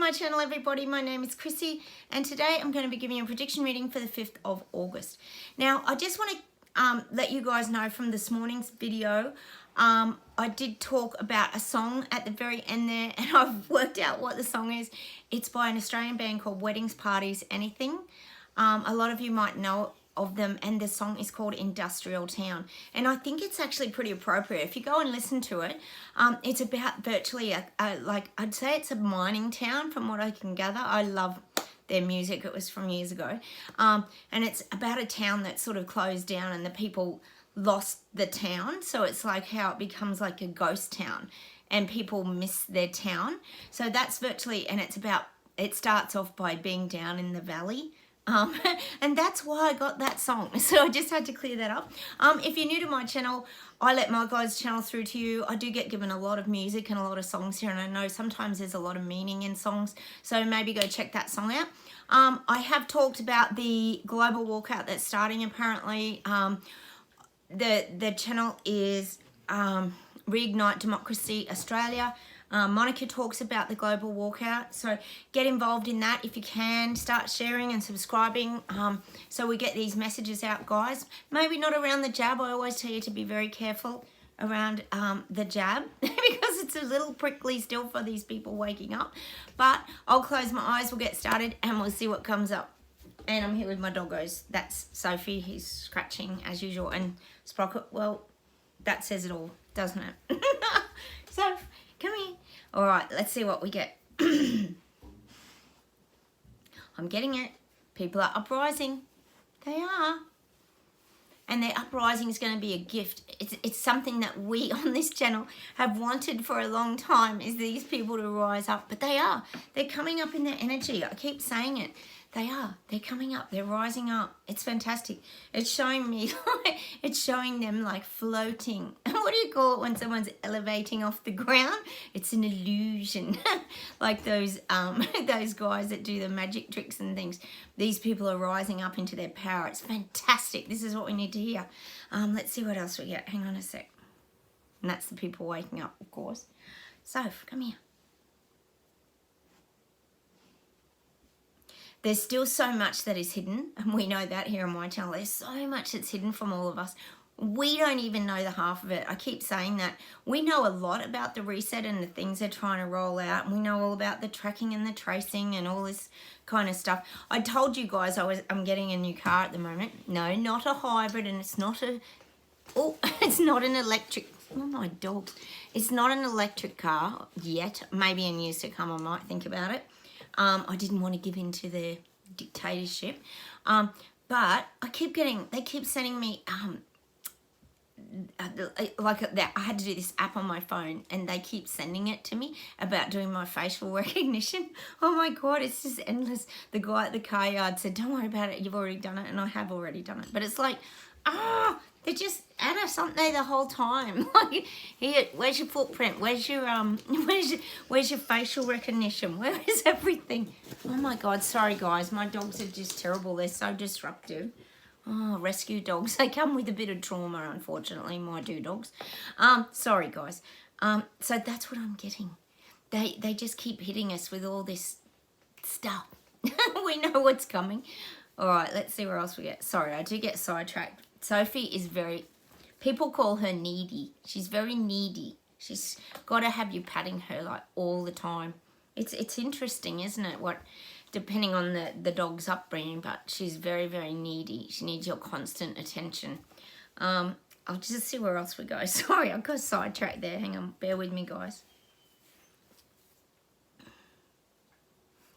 my channel, everybody. My name is Chrissy, and today I'm going to be giving you a prediction reading for the 5th of August. Now, I just want to let you guys know from this morning's video, I did talk about a song at the very end there, and I've worked out what the song is. It's by an Australian band called Weddings, Parties, Anything. A lot of you might know of them, and the song is called Industrial Town, and I think it's actually pretty appropriate if you go and listen to it. It's about virtually like, I'd say it's a mining town from what I can gather. I love their music. It was from years ago, and it's about a town that sort of closed down and the people lost the town, so it's like how it becomes like a ghost town and people miss their town. So that's virtually, and it's about, it starts off by being down in the valley. And that's why I got that song. So I just had to clear that up. If you're new to my channel, I let my guys channel through to you. I do get given a lot of music and a lot of songs here, and I know sometimes there's a lot of meaning in songs, so maybe go check that song out. I have talked about the global walkout that's starting apparently. The channel is Reignite Democracy Australia. Monica talks about the global walkout, so get involved in that if you can. Start sharing and subscribing so we get these messages out, guys. Maybe not around the jab. I always tell you to be very careful around the jab because it's a little prickly still for these people waking up. But I'll close my eyes, we'll get started, and we'll see what comes up. And I'm here with my doggos. That's Sophie, he's scratching as usual, and Sprocket, well, that says it all, doesn't it? So, come here. All right, let's see what we get. I'm getting it. People are uprising. They are. And their uprising is going to be a gift. It's something that we on this channel have wanted for a long time, is these people to rise up. But they are. They're coming up in their energy. I keep saying it. They are. They're coming up. They're rising up. It's fantastic. It's showing me, it's showing them like floating. What do you call it when someone's elevating off the ground? It's an illusion. Like those guys that do the magic tricks and things. These people are rising up into their power. It's fantastic. This is what we need to hear. Let's see what else we get. Hang on a sec. And that's the people waking up, of course. Soph, come here. There's still so much that is hidden, and we know that here on my channel. There's so much that's hidden from all of us. We don't even know the half of it. I keep saying that. We know a lot about the reset and the things they're trying to roll out, and we know all about the tracking and the tracing and all this kind of stuff. I told you guys I'm getting a new car at the moment. No, not a hybrid, and it's not a... Oh, it's not an electric... Oh, my dog. It's not an electric car yet. Maybe in years to come I might think about it. I didn't want to give in to the dictatorship. But I keep getting, they keep sending me, like that. I had to do this app on my phone, and they keep sending it to me about doing my facial recognition. Oh my God, it's just endless. The guy at the car yard said, don't worry about it, you've already done it, and I have already done it. But it's like, they're just at us, aren't they, the whole time? Like, here, where's your footprint? Where's your where's your facial recognition? Where is everything? Oh my God, sorry guys, my dogs are just terrible. They're so disruptive. Oh, rescue dogs. They come with a bit of trauma, unfortunately, my dogs. Sorry guys. So that's what I'm getting. They just keep hitting us with all this stuff. We know what's coming. All right, let's see where else we get. Sorry, I do get sidetracked. Sophie is very, people call her needy. She's very needy. She's got to have you patting her like all the time. It's interesting, isn't it? What, depending on the dog's upbringing, but she's very, very needy. She needs your constant attention. I'll just see where else we go. Sorry, I got sidetracked there. Hang on, bear with me, guys.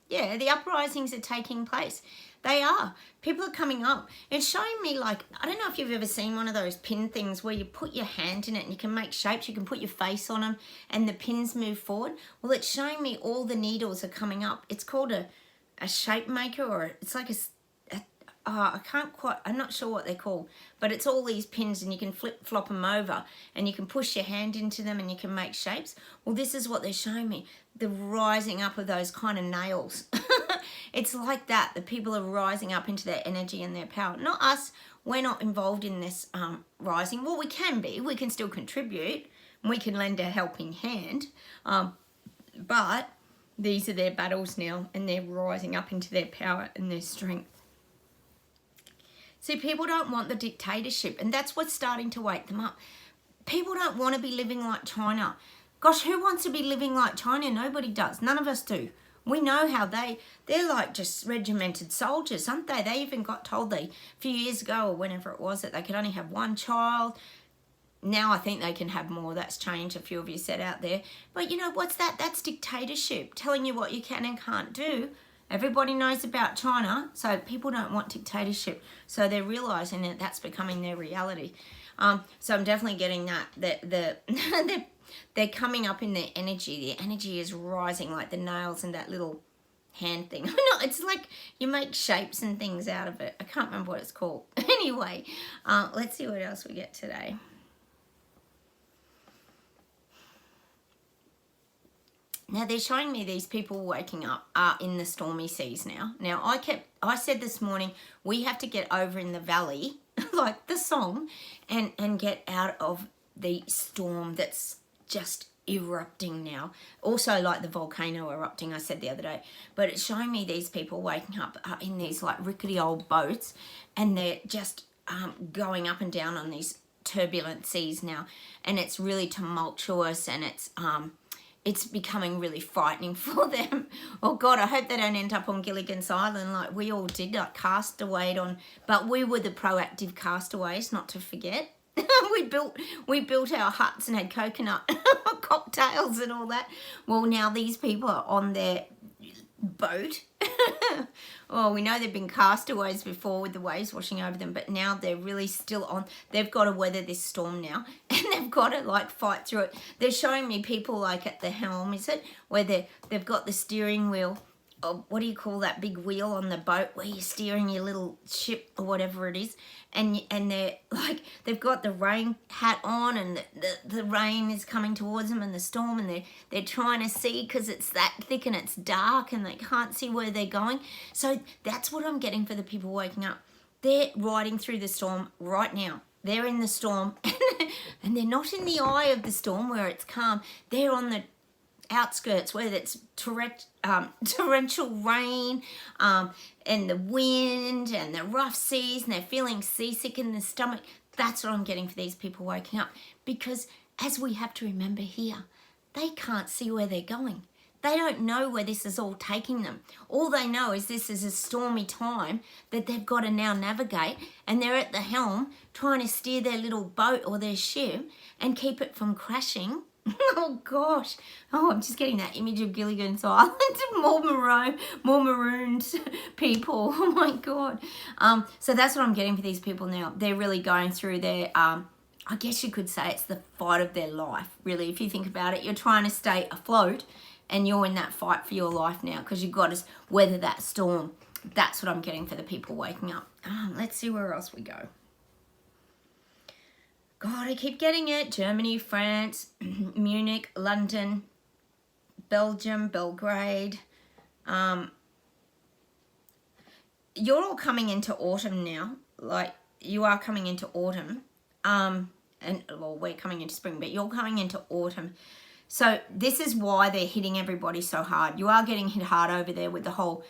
Yeah, the uprisings are taking place. They are. People are coming up. It's showing me like, I don't know if you've ever seen one of those pin things where you put your hand in it and you can make shapes. You can put your face on them and the pins move forward. Well, it's showing me all the needles are coming up. It's called a shape maker, or it's like I can't quite, I'm not sure what they're called, but it's all these pins, and you can flip-flop them over, and you can push your hand into them and you can make shapes. Well, this is what they're showing me, the rising up of those kind of nails. It's like that. The people are rising up into their energy and their power. Not us. We're not involved in this rising. Well, we can be. We can still contribute. We can lend a helping hand. But These are their battles now, and they're rising up into their power and their strength. See, people don't want the dictatorship, and that's what's starting to wake them up. People don't want to be living like China. Gosh, who wants to be living like China? Nobody does. None of us do. We know how they're like just regimented soldiers, aren't they? They even got told a few years ago or whenever it was that they could only have one child. Now I think they can have more. That's changed. A few of you said out there. But you know, what's that? That's dictatorship, telling you what you can and can't do. Everybody knows about China, so people don't want dictatorship. So they're realising that that's becoming their reality. So I'm definitely getting that they're coming up in their energy. Their energy is rising like the nails in that little hand thing. No, it's like you make shapes and things out of it. I can't remember what it's called. Anyway, let's see what else we get today. Now they're showing me these people waking up in the stormy seas now. Now I said this morning, we have to get over in the valley, like the song, and get out of the storm that's just erupting now. Also like the volcano erupting, I said the other day. But it's showing me these people waking up in these like rickety old boats, and they're just going up and down on these turbulent seas now. And it's really tumultuous, and it's becoming really frightening for them. Oh God, I hope they don't end up on Gilligan's Island like we all did, like castawayed on. But we were the proactive castaways, not to forget. we built our huts and had coconut cocktails and all that. Well, now these people are on their boat. Oh, we know they've been castaways before with the waves washing over them, but now they're really still on. They've got to weather this storm now, and they've got to like fight through it. They're showing me people like at the helm, is it, where they've got the steering wheel. Or what do you call that big wheel on the boat where you're steering your little ship or whatever it is, and they're like, they've got the rain hat on, and the rain is coming towards them and the storm, and they're trying to see because it's that thick and it's dark and they can't see where they're going. So that's what I'm getting for the people waking up. They're riding through the storm right now. They're in the storm and they're not in the eye of the storm where it's calm. They're on the outskirts where it's torrential rain and the wind and the rough seas, and they're feeling seasick in the stomach. That's what I'm getting for these people waking up, because as we have to remember here, they can't see where they're going. They don't know where this is all taking them. All they know is this is a stormy time that they've got to now navigate, and they're at the helm trying to steer their little boat or their ship and keep it from crashing. Oh gosh. Oh, I'm just getting that image of Gilligan's Island. more marooned people. Oh my God. So that's what I'm getting for these people now. They're really going through their, I guess you could say it's the fight of their life. Really, if you think about it, you're trying to stay afloat, and you're in that fight for your life now because you've got to weather that storm. That's what I'm getting for the people waking up. Let's see where else we go. God, I keep getting it. Germany, France, Munich, London, Belgium, Belgrade. You're all coming into autumn now. Like, you are coming into autumn. Well, we're coming into spring, but you're coming into autumn. So this is why they're hitting everybody so hard. You are getting hit hard over there with the whole,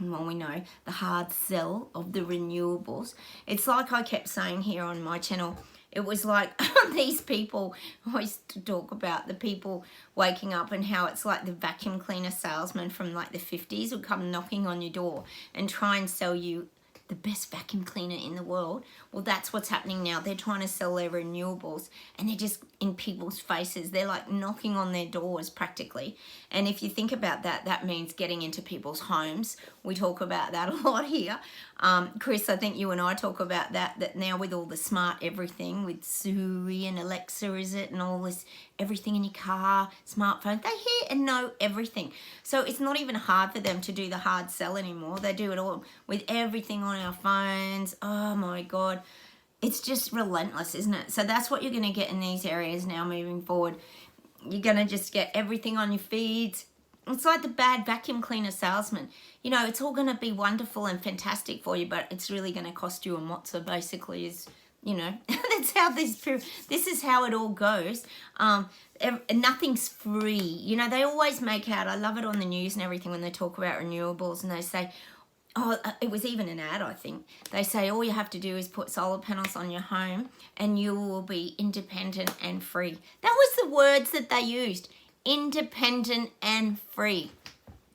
well, we know, the hard sell of the renewables. It's like I kept saying here on my channel, it was like these people, I used to talk about the people waking up and how it's like the vacuum cleaner salesman from like the 50s would come knocking on your door and try and sell you the best vacuum cleaner in the world. Well, that's what's happening now. They're trying to sell their renewables, and they're just in people's faces. They're like knocking on their doors practically. And if you think about that, that means getting into people's homes. We talk about that a lot here. Chris, I think you and I talk about that now with all the smart everything, with Siri and Alexa, is it, and all this, everything in your car, smartphone, they hear and know everything. So it's not even hard for them to do the hard sell anymore. They do it all with everything on our phones. Oh my God. It's just relentless, isn't it? So that's what you're going to get in these areas now moving forward. You're going to just get everything on your feeds. It's like the bad vacuum cleaner salesman. You know, it's all going to be wonderful and fantastic for you, but it's really going to cost you a mozza, basically, is You know, that's how this is how it all goes. Nothing's free. You know, they always make out, I love it on the news and everything when they talk about renewables and they say, oh, it was even an ad, I think. They say all you have to do is put solar panels on your home and you will be independent and free. That was the words that they used, independent and free.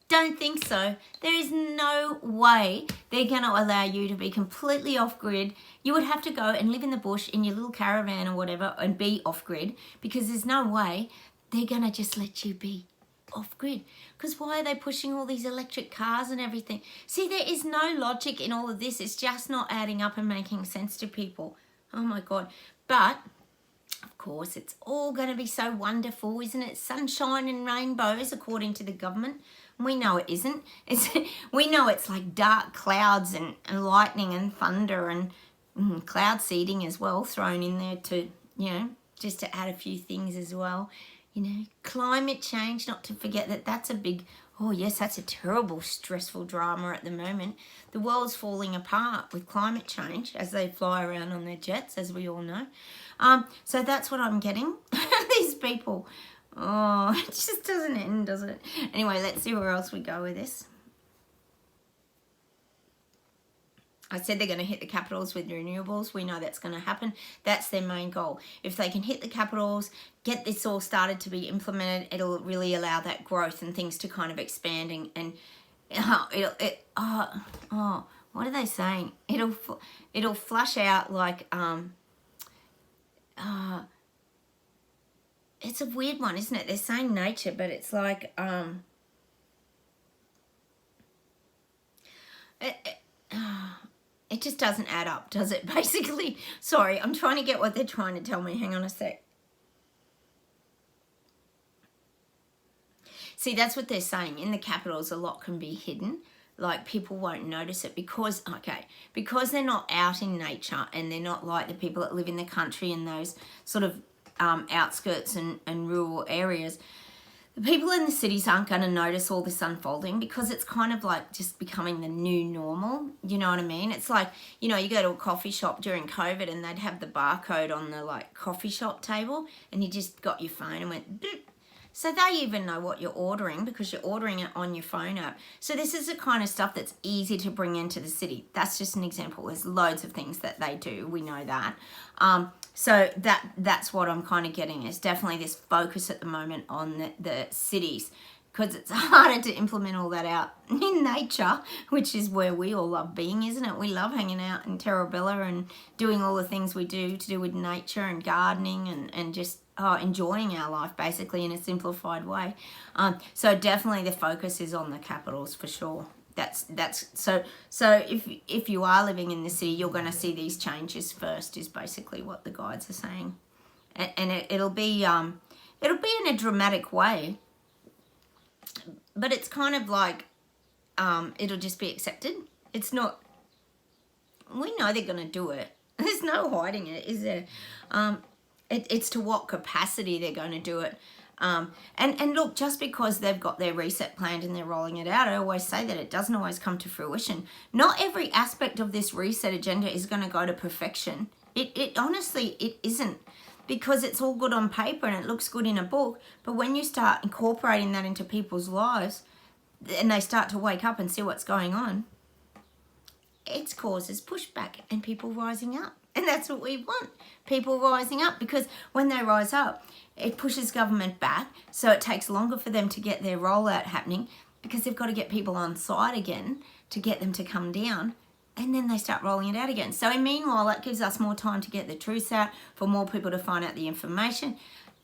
Don't think so. There is no way they're going to allow you to be completely off-grid. You would have to go and live in the bush in your little caravan or whatever and be off-grid, because there's no way they're going to just let you be off-grid. Because why are they pushing all these electric cars and everything? See, there is no logic in all of this. It's just not adding up and making sense to people. Oh my God. But of course, it's all going to be so wonderful, isn't it? Sunshine and rainbows, according to the government. We know it isn't. We know it's like dark clouds and lightning and thunder and cloud seeding as well thrown in there to, you know, just to add a few things as well. You know, climate change, not to forget that that's a big, oh yes, that's a terrible, stressful drama at the moment. The world's falling apart with climate change as they fly around on their jets, as we all know. So that's what I'm getting. These people. Oh, it just doesn't end, does it? Anyway, let's see where else we go with this. I said they're going to hit the capitals with renewables. We know that's going to happen. That's their main goal. If they can hit the capitals, get this all started to be implemented, it'll really allow that growth and things to kind of expand and what are they saying? It'll flush out like it's a weird one, isn't it? They're saying nature, but it's like it just doesn't add up, does it? Basically, sorry, I'm trying to get what they're trying to tell me. Hang on a sec. See, that's what they're saying. In the capitals, a lot can be hidden. Like, people won't notice it because they're not out in nature and they're not like the people that live in the country in those sort of outskirts and rural areas. The people in the cities aren't going to notice all this unfolding because it's kind of like just becoming the new normal. You know what I mean? It's like, you know, you go to a coffee shop during COVID and they'd have the barcode on the like coffee shop table and you just got your phone and went boop. So they even know what you're ordering because you're ordering it on your phone app. So this is the kind of stuff that's easy to bring into the city. That's just an example. There's loads of things that they do. We know that. So that's what I'm kind of getting, is definitely this focus at the moment on the cities, because it's harder to implement all that out in nature, which is where we all love being, isn't it? We love hanging out in Terrabella and doing all the things we do to do with nature and gardening and just enjoying our life basically in a simplified way. So definitely the focus is on the capitals for sure. That's so if you are living in the city, you're going to see these changes first, is basically what the guides are saying, and it'll be in a dramatic way, but it's kind of like it'll just be accepted. It's not, we know they're going to do it. There's no hiding it, is there? It's to what capacity they're going to do it. And look, just because they've got their reset planned and they're rolling it out, I always say that it doesn't always come to fruition. Not every aspect of this reset agenda is going to go to perfection. It honestly, it isn't, because it's all good on paper and it looks good in a book. But when you start incorporating that into people's lives and they start to wake up and see what's going on, it causes pushback and people rising up. And that's what we want, people rising up, because when they rise up, it pushes government back, so it takes longer for them to get their rollout happening because they've got to get people on side again to get them to come down, and then they start rolling it out again. So meanwhile, that gives us more time to get the truth out, for more people to find out the information.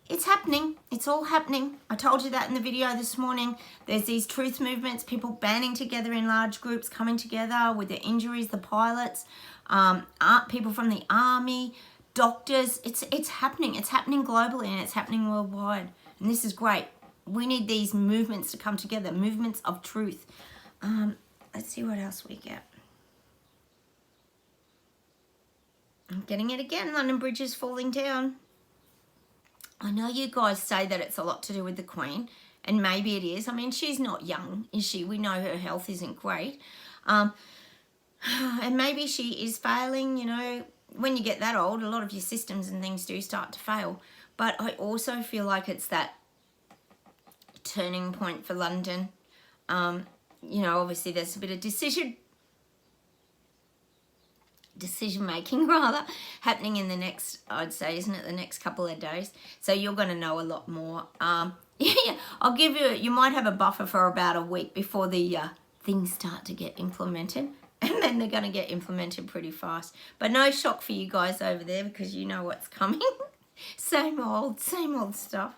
It's happening. It's all happening. I told you that in the video this morning. There's these truth movements, people banding together in large groups, coming together with the injuries, the pilots, people from the army, doctors. It's happening. It's happening globally and it's happening worldwide. And this is great. We need these movements to come together, movements of truth. Let's see what else we get. I'm getting it again. London Bridge is falling down. I know you guys say that it's a lot to do with the Queen, and maybe it is. I mean, she's not young, is she? We know her health isn't great. And maybe she is failing, you know. when you get that old, a lot of your systems and things do start to fail. But I also feel like it's that turning point for London. You know, obviously there's a bit of decision making rather happening in the next, I'd say, isn't it, the next couple of days. So you're going to know a lot more. Yeah, I'll give you might have a buffer for about a week before the things start to get implemented, and then they're going to get implemented pretty fast. But no shock for you guys over there, because you know what's coming. Same old stuff.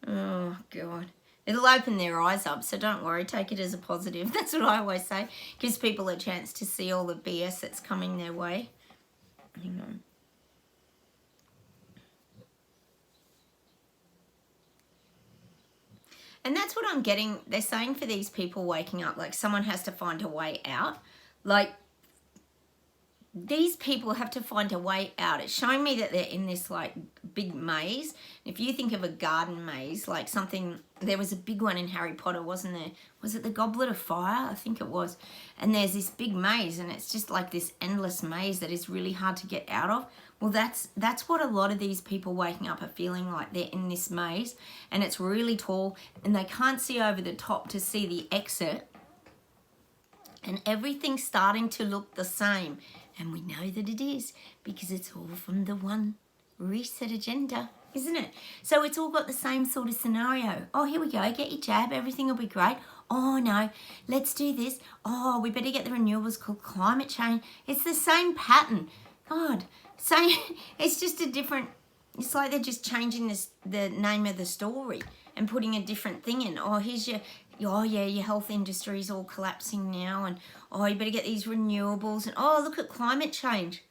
Oh God, it'll open their eyes up, so don't worry, take it as a positive. That's what I always say. Gives people a chance to see all the BS that's coming their way. Hang on. And that's what I'm getting. They're saying for these people waking up, like someone has to find a way out. Like these people have to find a way out. It's showing me that they're in this like big maze. If you think of a garden maze, like something, there was a big one in Harry Potter, wasn't there? Was it the Goblet of Fire? I think it was. And there's this big maze, and it's just like this endless maze that is really hard to get out of. Well, that's what a lot of these people waking up are feeling like. They're in this maze, and it's really tall, and they can't see over the top to see the exit, and everything's starting to look the same. And we know that it is, because it's all from the one reset agenda, isn't it? So it's all got the same sort of scenario. Oh, here we go, get your jab, everything will be great. Oh no, let's do this. Oh, we better get the renewables called climate change. It's the same pattern. God, same. It's just a different, it's like they're just changing the name of the story and putting a different thing in. Oh, here's your, oh yeah, your health industry is all collapsing now, and oh, you better get these renewables, and oh, look at climate change.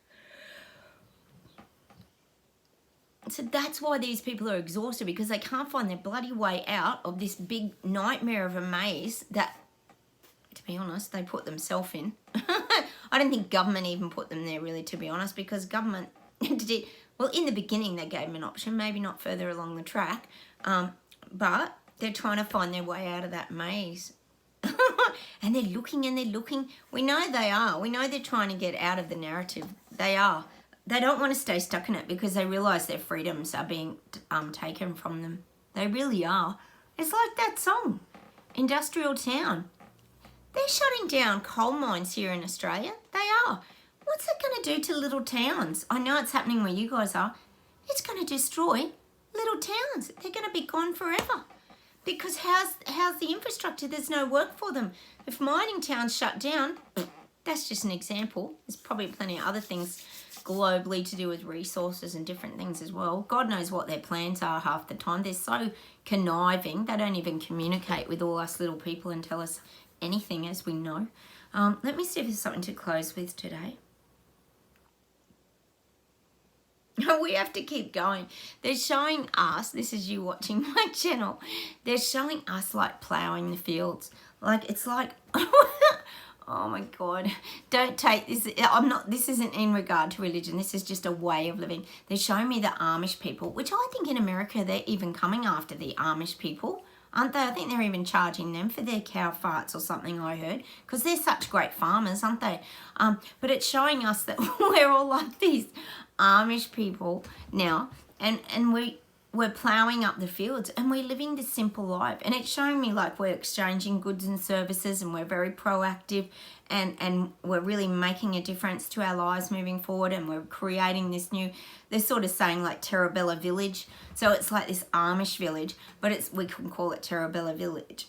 So that's why these people are exhausted, because they can't find their bloody way out of this big nightmare of a maze that, to be honest, they put themselves in. I don't think government even put them there, really, to be honest, because government did, well, in the beginning they gave them an option, maybe not further along the track, but they're trying to find their way out of that maze. And they're looking and they're looking. We know they are. We know they're trying to get out of the narrative. They are. They don't want to stay stuck in it, because they realise their freedoms are being taken from them. They really are. It's like that song, Industrial Town. They're shutting down coal mines here in Australia. They are. What's that going to do to little towns? I know it's happening where you guys are. It's going to destroy little towns. They're going to be gone forever. Because how's the infrastructure? There's no work for them. If mining towns shut down, that's just an example. There's probably plenty of other things globally to do with resources and different things as well. God knows what their plans are half the time. They're so conniving. They don't even communicate with all us little people and tell us anything, as we know. Let me see if there's something to close with today. We have to keep going. They're showing us, this is you watching my channel, they're showing us like ploughing the fields. Like, it's like, oh my God, don't take this. This isn't in regard to religion. This is just a way of living. They're showing me the Amish people, which I think in America, they're even coming after the Amish people, aren't they? I think they're even charging them for their cow farts or something, I heard, because they're such great farmers, aren't they? But it's showing us that we're all like these Amish people now, and we're ploughing up the fields, and we're living this simple life. And it's showing me like we're exchanging goods and services, and we're very proactive, and we're really making a difference to our lives moving forward, and we're creating this new, they're sort of saying like Terabella Village. So it's like this Amish village, but we can call it Terabella Village.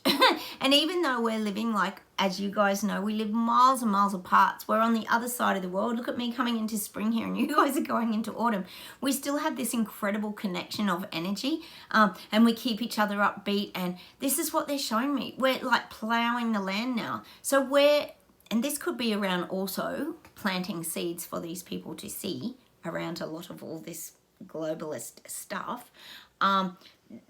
And even though we're living like, as you guys know, we live miles and miles apart. We're on the other side of the world. Look at me coming into spring here, and you guys are going into autumn. We still have this incredible connection of energy, and we keep each other upbeat. And this is what they're showing me. We're like ploughing the land now. So and this could be around also planting seeds for these people to see around a lot of all this globalist stuff.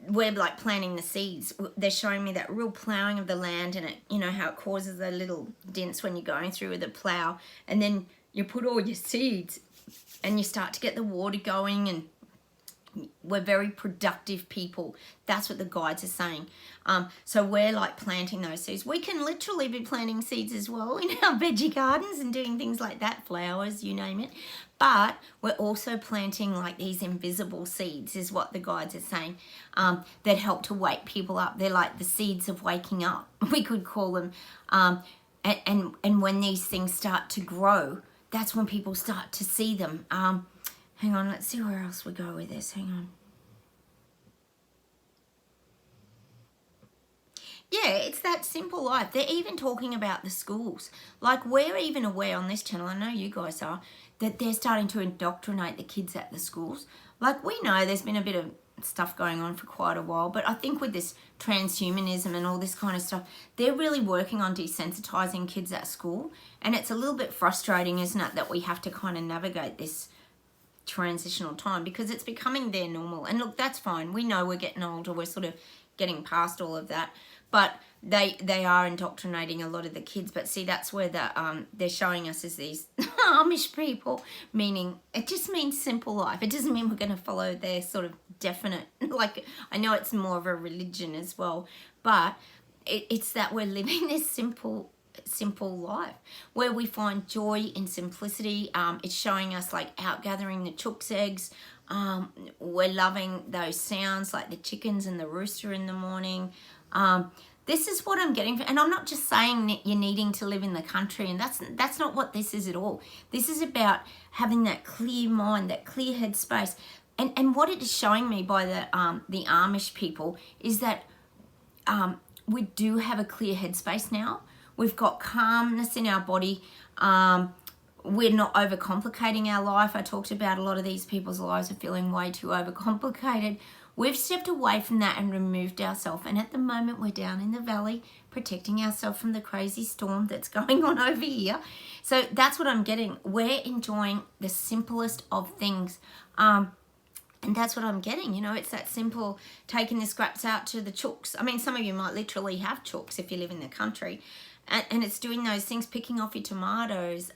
We're like planting the seeds. They're showing me that real ploughing of the land, and it, you know, how it causes a little dents when you're going through with a plough, and then you put all your seeds and you start to get the water going, and we're very productive people. That's what the guides are saying. So we're like planting those seeds. We can literally be planting seeds as well in our veggie gardens and doing things like that, flowers, you name it. But we're also planting like these invisible seeds, is what the guides are saying, that help to wake people up. They're like the seeds of waking up, we could call them. And when these things start to grow, that's when people start to see them. Hang on, let's see where else we go with this. Hang on. Yeah, it's that simple life. They're even talking about the schools. Like, we're even aware on this channel, I know you guys are, that they're starting to indoctrinate the kids at the schools. Like, we know there's been a bit of stuff going on for quite a while, but I think with this transhumanism and all this kind of stuff, they're really working on desensitizing kids at school. And it's a little bit frustrating, isn't it, that we have to kind of navigate this transitional time, because it's becoming their normal. And look, that's fine. We know we're getting older. We're sort of getting past all of that. But they are indoctrinating a lot of the kids. But see, that's where they're showing us as these Amish people, meaning it just means simple life. It doesn't mean we're going to follow their sort of definite, like, I know it's more of a religion as well, but it's that we're living this simple life where we find joy in simplicity. It's showing us like out gathering the chook's eggs. We're loving those sounds like the chickens and the rooster in the morning. This is what I'm getting, and I'm not just saying that you're needing to live in the country, and that's not what this is at all. This is about having that clear mind, that clear head space. And what it is showing me by the Amish people is that we do have a clear headspace now. We've got calmness in our body. We're not overcomplicating our life. I talked about a lot of these people's lives are feeling way too overcomplicated. We've stepped away from that and removed ourselves. And at the moment, we're down in the valley, protecting ourselves from the crazy storm that's going on over here. So that's what I'm getting. We're enjoying the simplest of things. And that's what I'm getting, you know, it's that simple, taking the scraps out to the chooks. I mean, some of you might literally have chooks if you live in the country. And it's doing those things, picking off your tomatoes.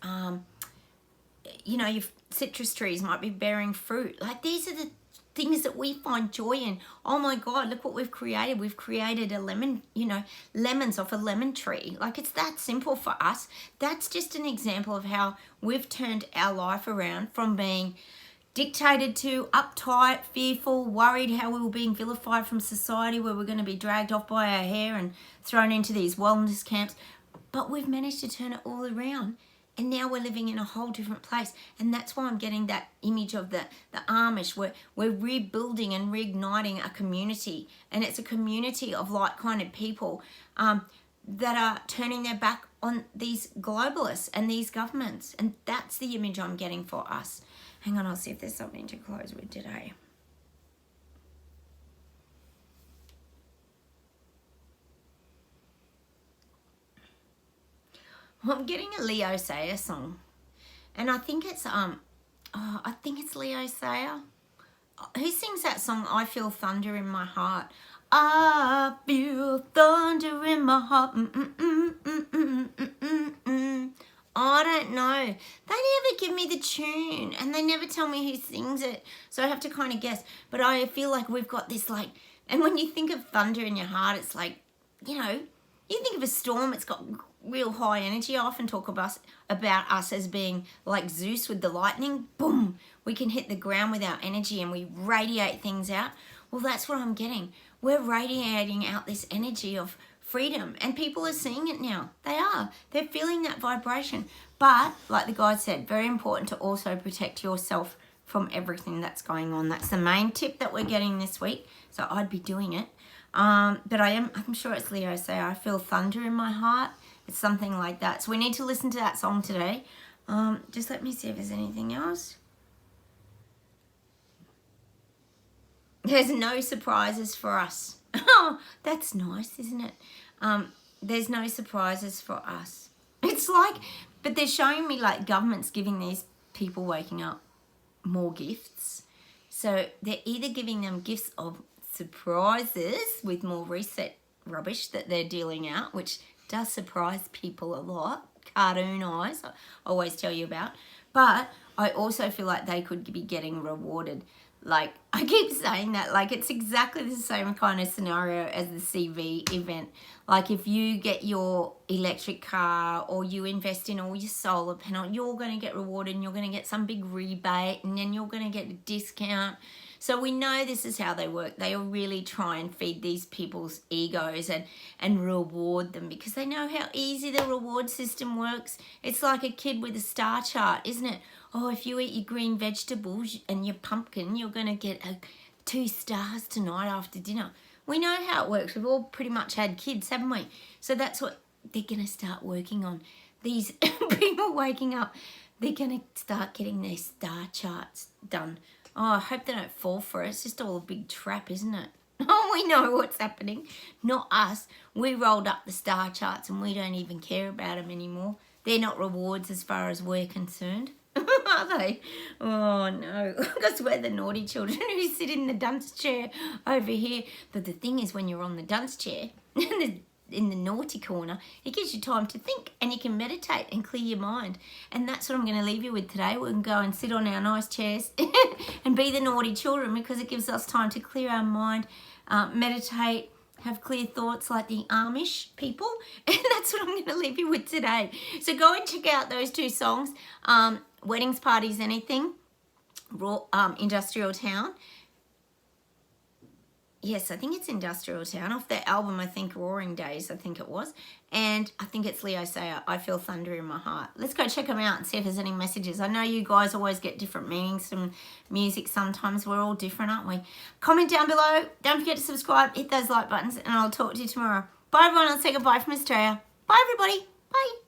You know, your citrus trees might be bearing fruit. Like, these are the things that we find joy in. Oh my God, look what we've created. We've created a lemon, you know, lemons off a lemon tree. Like, it's that simple for us. That's just an example of how we've turned our life around from being dictated to, uptight, fearful, worried how we were being vilified from society, where we're going to be dragged off by our hair and thrown into these wellness camps. But we've managed to turn it all around, and now we're living in a whole different place. And that's why I'm getting that image of the Amish. We're rebuilding and reigniting a community, and it's a community of like-minded people that are turning their back on these globalists and these governments. And that's the image I'm getting for us. Hang on, I'll see if there's something to close with today. Well, I'm getting a Leo Sayer song, and I think it's Leo Sayer. Who sings that song? I feel thunder in my heart. I feel thunder in my heart. I don't know. They never give me the tune, and they never tell me who sings it, so I have to kind of guess. But I feel like we've got this, like, and when you think of thunder in your heart, it's like, you know, you think of a storm, it's got real high energy. I often talk about us as being like Zeus with the lightning. Boom! We can hit the ground with our energy and we radiate things out. Well, that's what I'm getting. We're radiating out this energy of freedom, and people are seeing it now. They are. They're feeling that vibration. But, like the guide said, very important to also protect yourself from everything that's going on. That's the main tip that we're getting this week. So I'd be doing it. But I'm sure it's Leo Sayer. I feel thunder in my heart. It's something like that. So we need to listen to that song today. Just let me see if there's anything else. There's no surprises for us. Oh, that's nice, isn't it? There's no surprises for us. It's like, but they're showing me like governments giving these people waking up more gifts. So they're either giving them gifts of surprises with more reset rubbish that they're dealing out, which does surprise people a lot. Cartoon eyes, I always tell you about. But I also feel like they could be getting rewarded. Like, I keep saying that, like, it's exactly the same kind of scenario as the CV event. Like, if you get your electric car or you invest in all your solar panel, you're going to get rewarded and you're going to get some big rebate and then you're going to get a discount. So we know this is how they work. They really try and feed these people's egos and reward them because they know how easy the reward system works. It's like a kid with a star chart, isn't it? Oh, if you eat your green vegetables and your pumpkin, you're going to get 2 stars tonight after dinner. We know how it works. We've all pretty much had kids, haven't we? So that's what they're going to start working on. These people waking up, they're going to start getting their star charts done. Oh, I hope they don't fall for it. It's just all a big trap, isn't it? Oh, we know what's happening. Not us. We rolled up the star charts and we don't even care about them anymore. They're not rewards as far as we're concerned. Are they? Oh, no. Because we're the naughty children who sit in the dunce chair over here. But the thing is, when you're on the dunce chair, in the naughty corner, it gives you time to think and you can meditate and clear your mind. And that's what I'm going to leave you with today. We can go and sit on our nice chairs and be the naughty children because it gives us time to clear our mind, meditate, have clear thoughts like the Amish people. And that's what I'm going to leave you with today. So go and check out those 2 songs, Weddings, Parties, Anything, Industrial Town. Yes, I think it's Industrial Town. Off their album, I think, Roaring Days, I think it was. And I think it's Leo Sayer, I Feel Thunder in My Heart. Let's go check them out and see if there's any messages. I know you guys always get different meanings from music sometimes. We're all different, aren't we? Comment down below. Don't forget to subscribe. Hit those like buttons. And I'll talk to you tomorrow. Bye, everyone. I'll say goodbye from Australia. Bye, everybody. Bye.